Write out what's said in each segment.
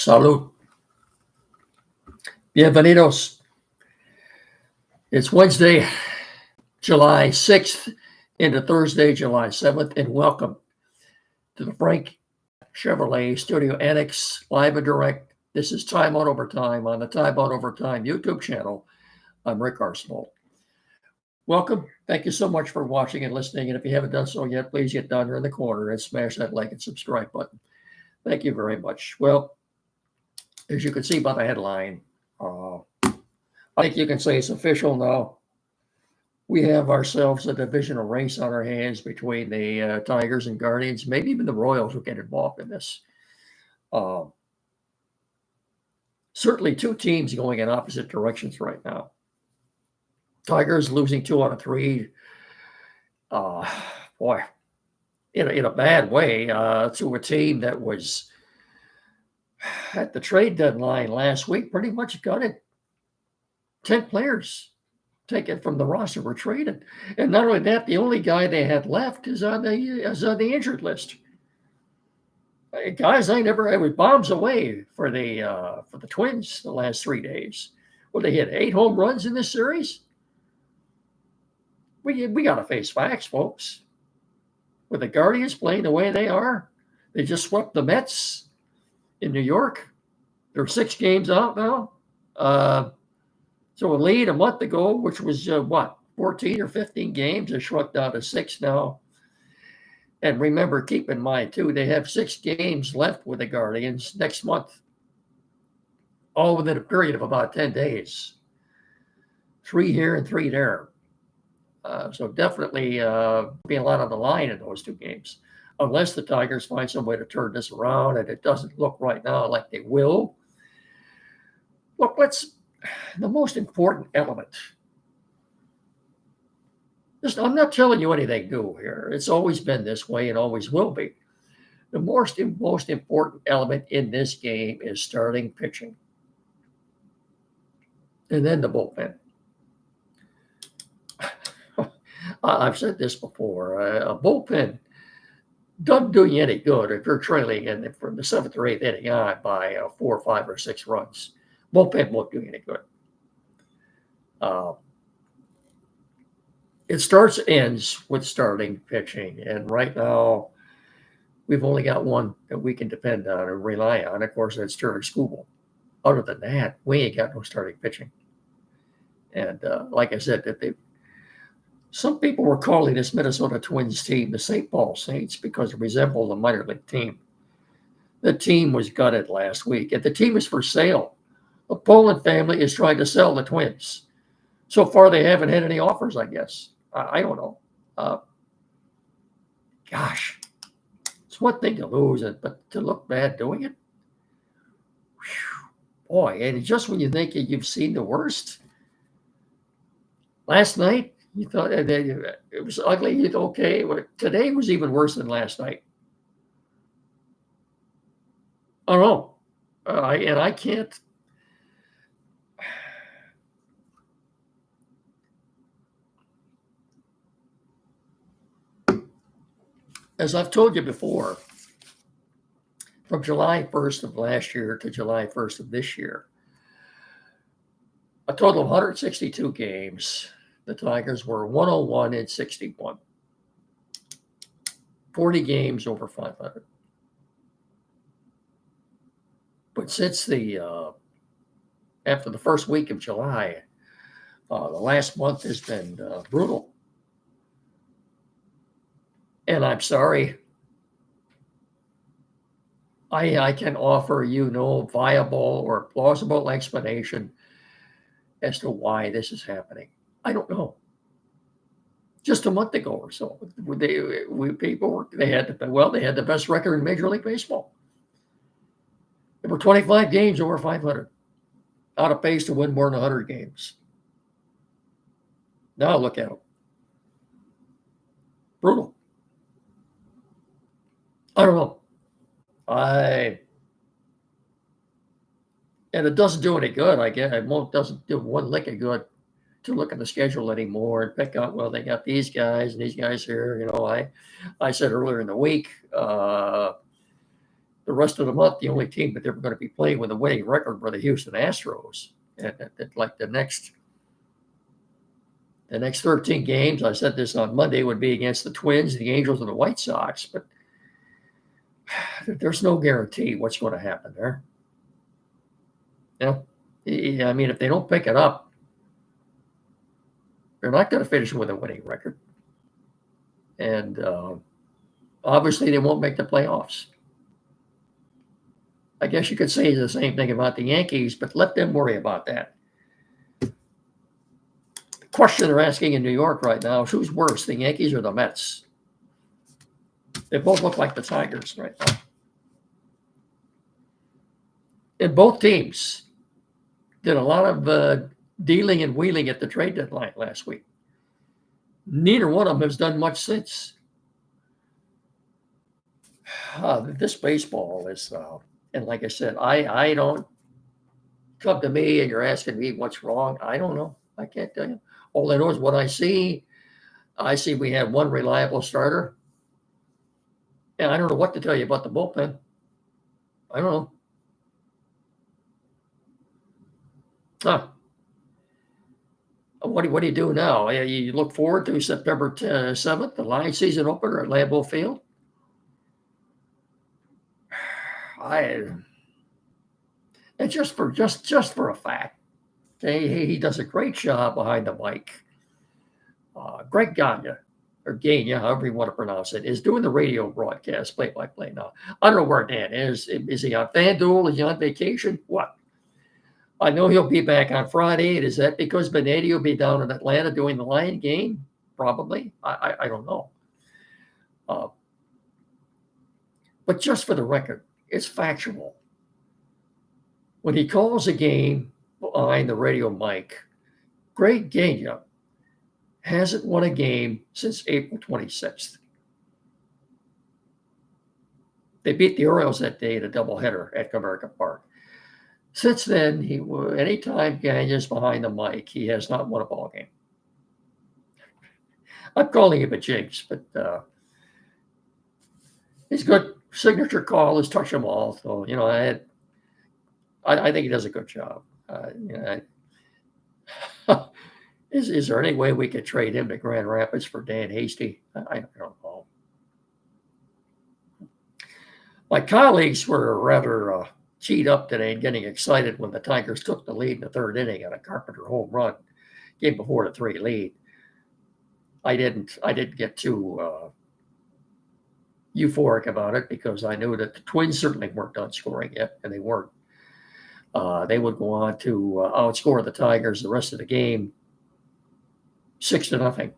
Salud. Bienvenidos. It's Wednesday, July 6th into Thursday, July 7th, and welcome to the Frank Chevrolet Studio Annex live and direct. This is Time Out Overtime on the Time Out Overtime YouTube channel. I'm Rick Arsenal. Welcome. Thank you so much for watching and listening. And if you haven't done so yet, please get down here in the corner and smash that like and subscribe button. Thank you very much. Well, as you can see by the headline, I think you can say it's official now. We have ourselves a divisional race on our hands between the Tigers and Guardians. Maybe even the Royals will get involved in this. Certainly two teams going in opposite directions right now. Tigers losing 2 out of 3. Boy, in a bad way to a team that was at the trade deadline last week pretty much gutted. 10 players taken from the roster were traded. And not only that, the only guy they had left is on the injured list. Guys, I was bombs away for the Twins the last 3 days. Well, they hit 8 home runs in this series. We got to face facts, folks. With the Guardians playing the way they are, they just swept the Mets in New York. They're 6 games out now. So a lead a month ago, which was 14 or 15 games, is shrunk down to 6 now. And remember, keep in mind too, they have 6 games left with the Guardians next month, all within a period of about 10 days. 3 here and 3 there. So definitely be a lot on the line in those 2 games, unless the Tigers find some way to turn this around, and it doesn't look right now like they will. Look, the most important element. I'm not telling you anything new here. It's always been this way and always will be. The most important element in this game is starting pitching. And then the bullpen. I've said this before. A bullpen doesn't do you any good if you're trailing from the 7th or 8th inning on by 4, 5, or 6 runs. Bullpen won't do you any good. It starts and ends with starting pitching. And right now, we've only got one that we can depend on and rely on. Of course, that's Terry Skubal. Other than that, we ain't got no starting pitching. And like I said, some people were calling this Minnesota Twins team the St. Paul Saints because it resembled a minor league team. The team was gutted last week, and the team is for sale. The Poland family is trying to sell the Twins. So far, they haven't had any offers, I guess. I don't know. Gosh, it's one thing to lose it, but to look bad doing it? Whew, boy, and just when you think you've seen the worst, last night, you thought it was ugly. You thought, okay, well, today was even worse than last night. I don't know. I can't. As I've told you before, from July 1st of last year to July 1st of this year, a total of 162 games. The Tigers were 101 and 61. 40 games over 500. But since after the first week of July, the last month has been brutal. And I'm sorry, I can offer you no viable or plausible explanation as to why this is happening. I don't know. Just a month ago or so, they had the best record in Major League Baseball. There were 25 games over 500, out of pace to win more than 100 games. Now look at them. Brutal. I don't know. And it doesn't do any good. I guess it doesn't do one lick of good to look at the schedule anymore and pick out, well, they got these guys and these guys here. I said earlier in the week, the rest of the month, the only team that they're going to be playing with a winning record were the Houston Astros. And like the next 13 games, I said this on Monday, would be against the Twins, the Angels, and the White Sox. But there's no guarantee what's going to happen there. I mean, if they don't pick it up, they're not going to finish with a winning record. And obviously, they won't make the playoffs. I guess you could say the same thing about the Yankees, but let them worry about that. The question they're asking in New York right now is who's worse, the Yankees or the Mets? They both look like the Tigers right now. And both teams did a lot of dealing and wheeling at the trade deadline last week. Neither one of them has done much since. This baseball is, and like I said, I don't come to me and you're asking me what's wrong. I don't know. I can't tell you. All I know is what I see. I see we have one reliable starter. And I don't know what to tell you about the bullpen. I don't know. What do you do now? You look forward to September 7th, the line season opener at Lambeau Field? And just for a fact, he does a great job behind the mic. Greg Gagne, or Gagne, however you want to pronounce it, is doing the radio broadcast play-by-play now. I don't know where Dan is. Is he on FanDuel? Is he on vacation? What? I know he'll be back on Friday. Is that because Benetti will be down in Atlanta doing the Lion game? Probably. I don't know. But just for the record, it's factual. When he calls a game behind the radio mic, Greg Gagne hasn't won a game since April 26th. They beat the Orioles that day in a doubleheader at Comerica Park. Since then, anytime Gagne's behind the mic, he has not won a ball game. I'm calling him a jinx, but his good signature call is touch them all. So, I think he does a good job. Is there any way we could trade him to Grand Rapids for Dan Hasty? I don't know. My colleagues were rather keyed up today and getting excited when the Tigers took the lead in the third inning on a Carpenter home run, game before the 3 lead. I didn't get too euphoric about it because I knew that the Twins certainly weren't done scoring yet, and they weren't. They would go on to outscore the Tigers the rest of the game 6-0,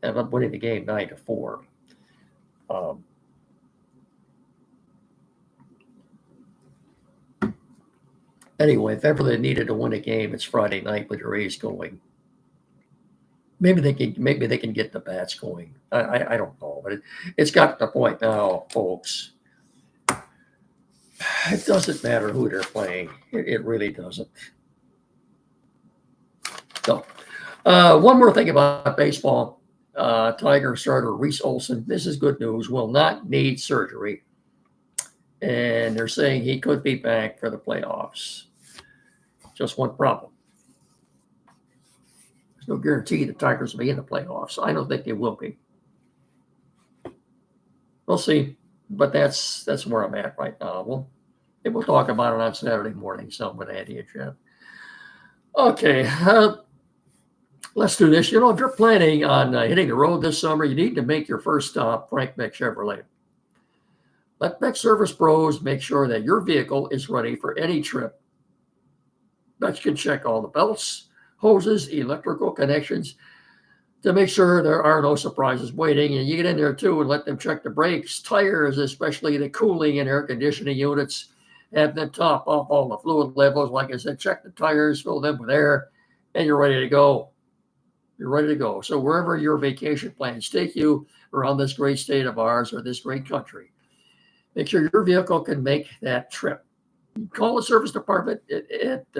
and up winning the game 9-4. Anyway, if ever they needed to win a game, it's Friday night with the Rays going. Maybe they can get the bats going. I don't know, but it's got to the point now, folks. It doesn't matter who they're playing. It really doesn't. So, one more thing about baseball. Tiger starter Reese Olson, this is good news, will not need surgery. And they're saying he could be back for the playoffs. Just one problem. There's no guarantee the Tigers will be in the playoffs. I don't think they will be. We'll see. But that's where I'm at right now. We'll talk about it on Saturday morning, some with Andy and Jeff. Okay, let's do this. If you're planning on hitting the road this summer, you need to make your first stop Frank Beck Chevrolet. Let Beck Service Pros make sure that your vehicle is ready for any trip. Beck can check all the belts, hoses, electrical connections to make sure there are no surprises waiting. And you get in there too and let them check the brakes, tires, especially the cooling and air conditioning units. Have them top off all the fluid levels. Like I said, check the tires, fill them with air, and you're ready to go. You're ready to go. So wherever your vacation plans take you around this great state of ours or this great country, make sure your vehicle can make that trip. Call the service department at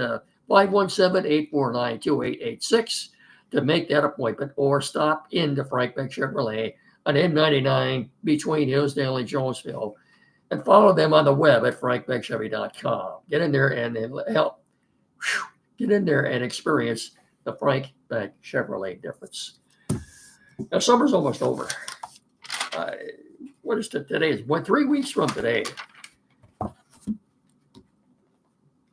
517-849-2886 to make that appointment, or stop into Frank Beck Chevrolet on M99 between Hillsdale and Jonesville. And follow them on the web at frankbeckchevy.com. Get in there and help. Get in there and experience the Frank Beck Chevrolet difference. Now, summer's almost over. What is today? Is 3 weeks from today,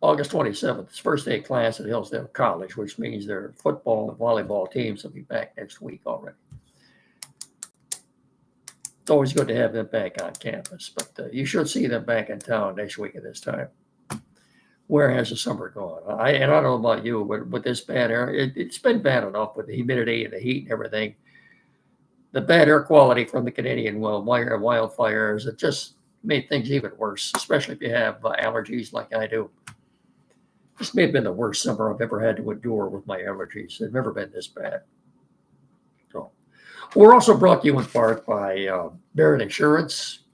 August 27th. It's first day of class at Hillsdale College, which means their football and volleyball teams will be back next week already. It's always good to have them back on campus, but you should see them back in town next week at this time. Where has the summer gone? I don't know about you, but with this bad air, it's been bad enough with the humidity and the heat and everything. The bad air quality from the Canadian wildfires, it just made things even worse, especially if you have allergies like I do. This may have been the worst summer I've ever had to endure with my allergies. They've never been this bad. So, we're also brought to you in part by Barrett Insurance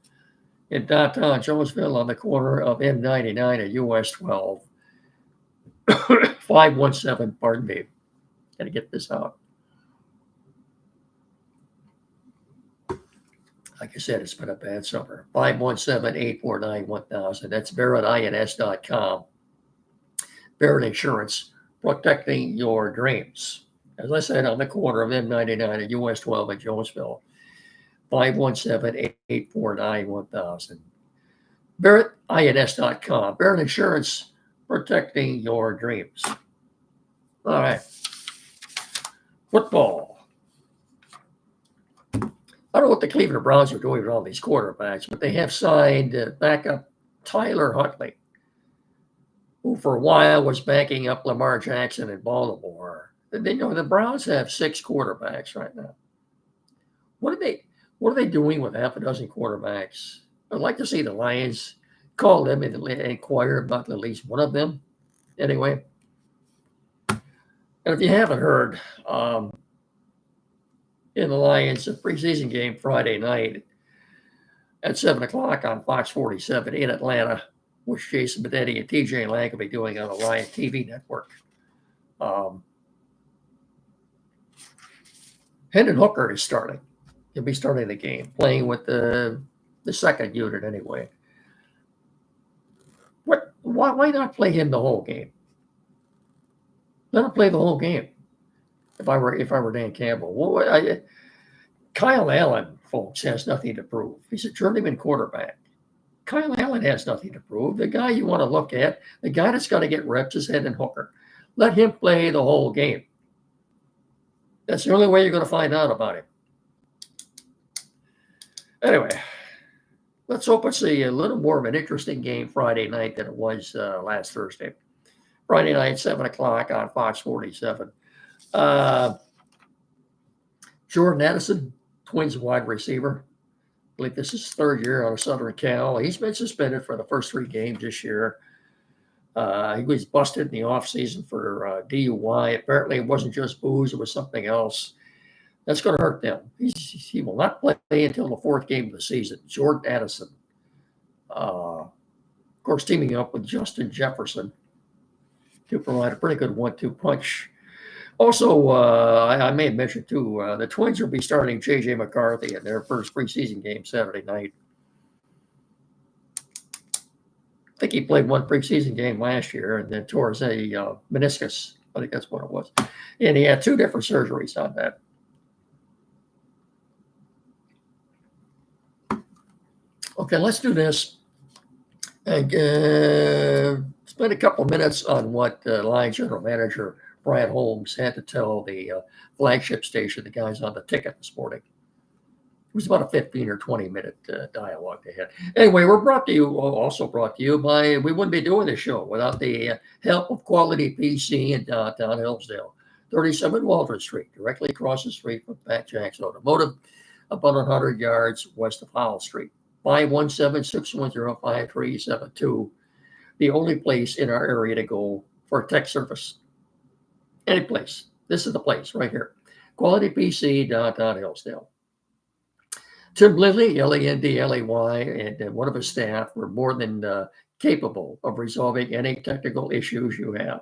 in downtown Jonesville on the corner of M99 and US 12. 517, pardon me. Got to get this out. Like I said, it's been a bad summer. 517-849-1000. That's BarrettINS.com. Barrett Insurance, protecting your dreams. As I said, on the corner of M99 and US 12 in Jonesville. 517-849-1000. BarrettINS.com. Barrett Insurance, protecting your dreams. All right. Football. I don't know what the Cleveland Browns are doing with all these quarterbacks, but they have signed backup Tyler Huntley, who for a while was backing up Lamar Jackson in Baltimore. The Browns have 6 quarterbacks right now. What are they doing with half a dozen quarterbacks? I'd like to see the Lions call them and inquire about at least one of them. Anyway, and if you haven't heard, in the Lions preseason game Friday night at 7 o'clock on Fox 47 in Atlanta, which Jason Benetti and TJ Lang will be doing on the Lion TV network. Hendon Hooker is starting. He'll be starting the game, playing with the second unit anyway. Why not play him the whole game? Let him play the whole game. If I were Dan Campbell, Kyle Allen, folks, has nothing to prove. He's a journeyman quarterback. Kyle Allen has nothing to prove. The guy you want to look at, the guy that's got to get reps is Hendon Hooker. Let him play the whole game. That's the only way you're going to find out about him. Anyway, let's hope it's a little more of an interesting game Friday night than it was last Thursday. Friday night, 7 o'clock on Fox 47. Jordan Addison, Twins wide receiver. I believe this is his 3rd year out of Southern Cal. He's been suspended for the first 3 games this year. He was busted in the offseason for DUI. Apparently, it wasn't just booze, it was something else. That's going to hurt them. He will not play until the 4th game of the season. Jordan Addison. Of course, teaming up with Justin Jefferson to provide a pretty good 1-2 punch. Also, I may have mentioned, too, the Twins will be starting J.J. McCarthy in their first preseason game Saturday night. I think he played 1 preseason game last year and then tore his meniscus. I think that's what it was. And he had 2 different surgeries on that. Okay, let's do this. And spend a couple of minutes on what Lions General Manager Brad Holmes had to tell the flagship station, the guys on the ticket this morning. It was about a 15 or 20-minute dialogue they had. Anyway, we're also brought to you by, we wouldn't be doing this show without the help of Quality PC in downtown Hillsdale. 37 Waldron Street, directly across the street from Pat Jack's Automotive, about 100 yards west of Howell Street. 517-610-5372, the only place in our area to go for tech service. Any place. This is the place right here. Quality PC, downtown Hillsdale. Tim Lindley, Lendley, and one of his staff were more than capable of resolving any technical issues you have.